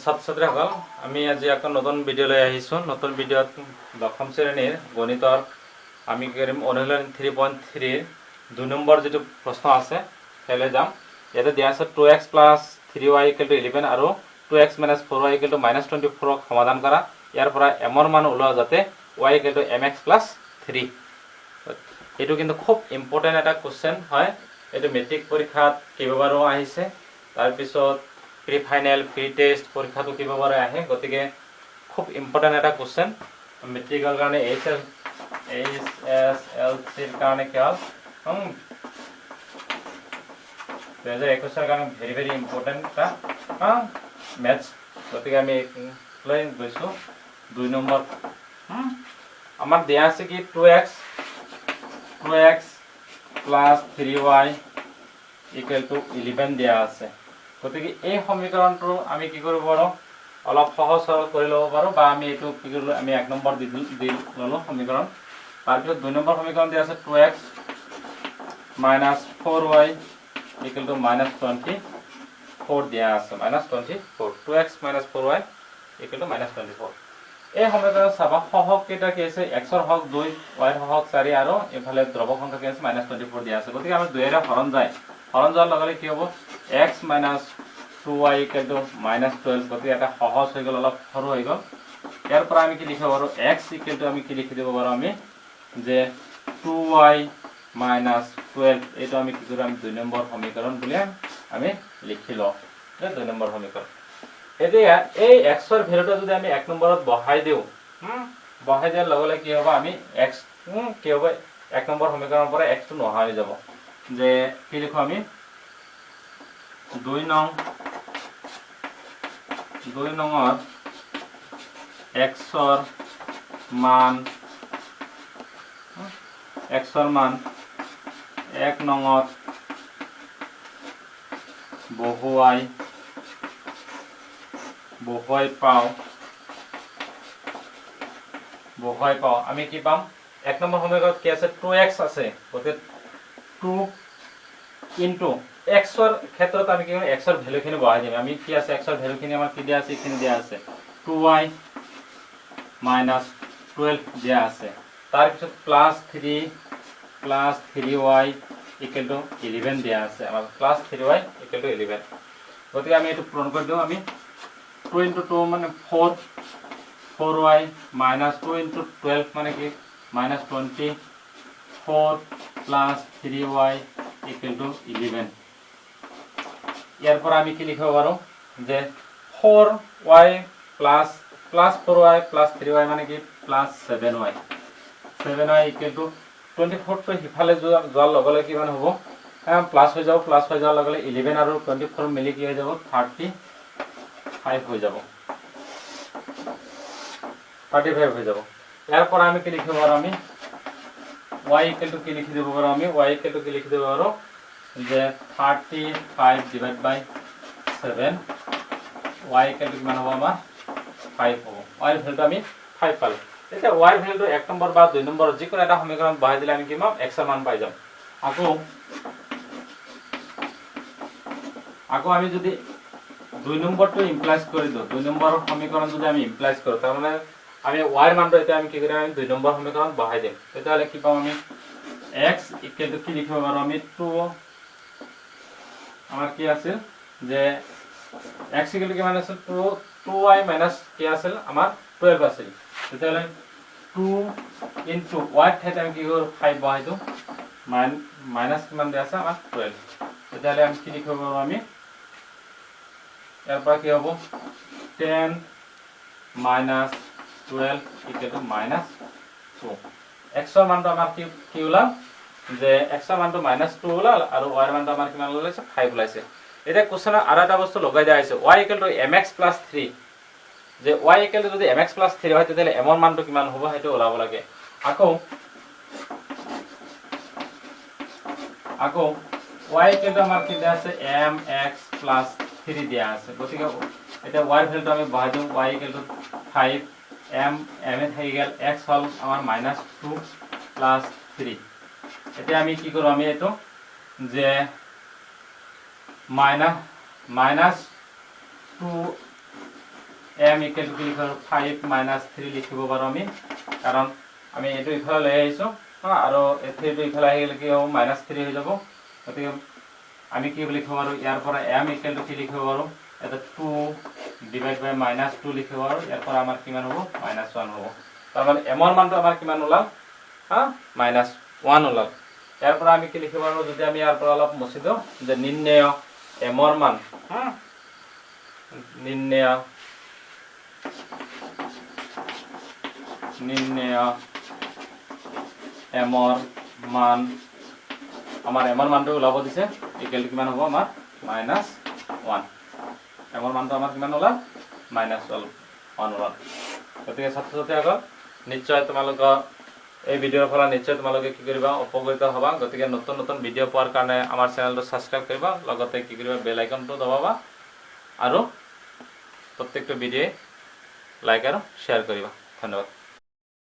ছাত্ৰ-ছাত্ৰীসকল আমি আজি আকৌ নতুন ভিডিঅ' লৈ আহিছোঁ। নতুন ভিডিঅ'ত দশম শ্ৰেণীৰ গণিতৰ আমি কি কৰিম অনুশীলন 3.3 2 নম্বৰ যেটো প্ৰশ্ন আছে হেলে যাম। ইয়াতে দিয়া আছে 2x + 3y = 11 আৰু 2x - 4y = -24 ক সমাধান কৰা। ইয়াৰ পৰা m ৰ মান ওলোৱা যাতে y = mx + 3। এটো কিন্তু খুব ইম্পৰ্টেন্ট এটা কোশ্চেন হয়। এটো মেট্ৰিক পৰীক্ষাত কেইবাবাৰো আহিছে। তাৰ পিছত প্ৰি ফাইনেল প্ৰি টেষ্ট পৰীক্ষাটো কিবাবাৰে আহে। গতিকে খুব ইম্পৰ্টেন্ট এটা কোশ্চেন মেট্ৰিকৰ কাৰণে HSLC ৰ কাৰণে কেৱল 2021 ৰ কাৰণে ভেৰি ইম্পৰ্টেন্ট এটা মেথছ। গতিকে আমি লৈ গৈছো 2 নম্বৰ। আমাৰ দিয়া আছে কি 2x + 3y = 11 দিয়া আছে। গতিকে এই সমীকৰণটো আমি কি কৰিব পাৰো অলপ সহজ সৰল কৰি ল'ব পাৰো বা আমি এটো কি কৰিলো আমি 1 নম্বৰ দি ললো সমীকৰণ। তাৰ পিছত 2 নম্বৰ সমীকৰণ দিয়া আছে 2x - 4y = -24 দিয়া আছে -24 2x - 4y = -24। এই সমীকৰণ চাবা সহগ কেইটা কি আছে x ৰ হক 2 y ৰ হক 4 আৰু এফালে দ্ৰৱ সংখ্যা কি আছে -24 দিয়া আছে। গতিকে আমাৰ 2 এৰে হৰণ যায়। হৰণ যোৱাৰ লগে লগে কি হ'ব x - 2y = -12। গতিকে এটা সহজ হৈ গ'ল অলপ সৰু হৈ গ'ল। ইয়াৰ পৰা আমি কি লিখিব পাৰো x = আমি কি লিখি দিব পাৰো আমি যে 2y - 12 এইটো আমি কি কৰিম 2 নম্বৰ সমীকৰণ বুলি আমি লিখি লওঁ। 2 নম্বৰ সমীকৰণ। এতিয়া এই x ৰ ভ্যালুটো যদি আমি 1 নম্বৰত বহাই দিও বহাই দিয়াৰ লগে লগে কি হ'ব আমি x কি হ'ব 1 নম্বৰ সমীকৰণৰ পৰা x টো নোহোৱা হৈ যাব। যে কি লিখো আমি 2 নং x ৰ মান 1 নংত বহুৱাই পাও আমি কি পাম 1 নম্বৰ সমীকৰণত কি আছে 2x আছে। গতিকে 2 ইনটু x ৰ ক্ষেত্ৰত আমি কি x ৰ ভ্যালুখিনি বহাই দিম। আমি কি আছে x ৰ ভ্যালুখিনি আমাৰ কি দিয়া আছে এখানে দিয়া আছে 2y - 12 দিয়া আছে। তাৰ পিছত +3y = 11 দিয়া আছে। আমাৰ +3y = 11। গতিকে আমি এটো পূৰণ কৰি দিও আমি 2 * 2 মানে 4 4y - 2 * 12 মানে কি -24 + 3y = 11। ইয়াৰ পৰা আমি কি লিখিব পাৰো যে 4y + 4y + 3y মানে কি +7y 7y = 24 টো হিফালে যোৱাৰ লগে লগে কিমান হ'ব প্লাস হৈ যাব। প্লাস হৈ যোৱাৰ লগে লগে 11 আৰু 24 মিলি কি হৈ যাব 35 হৈ যাব 35 হৈ যাব। ইয়াৰ পৰা আমি কি লিখিব পাৰো আমি y = কি লিখি দিব পাৰো আমি y = কি লিখি দিব পাৰো যে 35 / 7 y = কিমান হ'ব আমাৰ 5 হ'ব। y ৰ ভ্যালুটো আমি 5 পালো। এতিয়া y ৰ ভ্যালুটো 1 নম্বৰ বা 2 নম্বৰ যিকোনো এটা সমীকৰণত বহাই দিলে আমি কি পাম x ৰ মান পাই যাম। আকৌ আমি যদি 2 নম্বৰটো ইমপ্লাইজ কৰি দিও 2 নম্বৰ সমীকৰণ যদি আমি ইমপ্লাইজ কৰো তাৰ মানে আমি y ৰ মানটো এতিয়া আমি কি কৰিম আমি 2 নম্বৰ সমীকৰণত বহাই দিম। তেতিয়াহলে কি পাম আমি x = কি লিখিব পাৰো আমি 2 আমাৰ কি আছিল যে x = কিমান আছিল 2y - কি আছিল আমাৰ 12 আছিল। তেতিয়াহলে 2 * y ঠাইতে আমি কি কৰো 5 বহাই দিও মাইনাস কিমান দিয়া আছে আমাৰ 12। তেতিয়াহলে আমি কি লিখিব পাৰো আমি ইয়াৰ পৰা কি হ'ব 10 - 12 = -2। x ৰ মানটো আমাৰ কি ওলাল যে x ৰ মানটো -2 ওলাল আৰু y ৰ মানটো আমাৰ কিমান ওলাইছে 5 ওলাইছে। এতিয়া কোশ্চেনত আৰু এটা বস্তু লগাই দিয়া হৈছে y = mx + 3 যে y = যদি mx + 3 হয় তেতিয়াহলে m ৰ মানটো কিমান হ'ব সেইটো ওলাব লাগে। আকৌ y = আমাৰ কি দিয়া আছে mx + 3 দিয়া আছে। গতিকে এতিয়া y ৰ ভ্যালুটো আমি বহাই দিও y = 5 m এ থাকি গেল x হল আমাৰ -2 + 3। এতিয়া আমি কি কৰো আমি এটো যে -2 m ইকুৱেল টু কি লিখিব 5 মাইনাছ 3 লিখিব পাৰোঁ আমি, কাৰণ আমি এইটো ইফালে লৈ আহিছোঁ আৰু 3টো ইফালে আহি গ'লে কি হ'ব -3 হৈ যাব। গতিকে আমি কি লিখিব পাৰোঁ, ইয়াৰ পৰা m ইকুৱেল টু কি লিখিব পাৰোঁ, এটা 2 ডিভাইড বাই -2 লিখিব পাৰোঁ। ইয়াৰ পৰা আমাৰ কিমান হ'ব -1 হ'ব। তাৰমানে m ৰ মানটো আমাৰ কিমান ওলাল -1 ওলাল। ইয়াৰ পৰা আমি কি লিখিব পাৰোঁ, যদি আমি ইয়াৰ পৰা অলপ মুচি দিওঁ যে নিৰ্ণয় m ৰ মান নিৰ্ণয় m ৰ মান, আমাৰ m ৰ মানটো ওলাব দিছে ইকুৱেল টু কিমান হ'ব আমাৰ -1। m ৰ মানটো আমাৰ কিমান ওলাল -1 ওলাল। গতিকে ছাত্ৰ ছাত্ৰীসকল নিশ্চয় তোমালোকৰ এই ভিডিঅ'ৰ পৰা নিশ্চয় তোমালোকে কি কৰিবা উপকৃত হ'বা। গতিকে নতুন নতুন ভিডিঅ' পোৱাৰ কাৰণে আমাৰ চেনেলটো ছাবস্ক্ৰাইব কৰিবা, লগতে কি কৰিবা বেল আইকনটো দবাবা আৰু প্ৰত্যেকটো ভিডিঅ'ই লাইক আৰু শ্বেয়াৰ কৰিবা। ধন্যবাদ।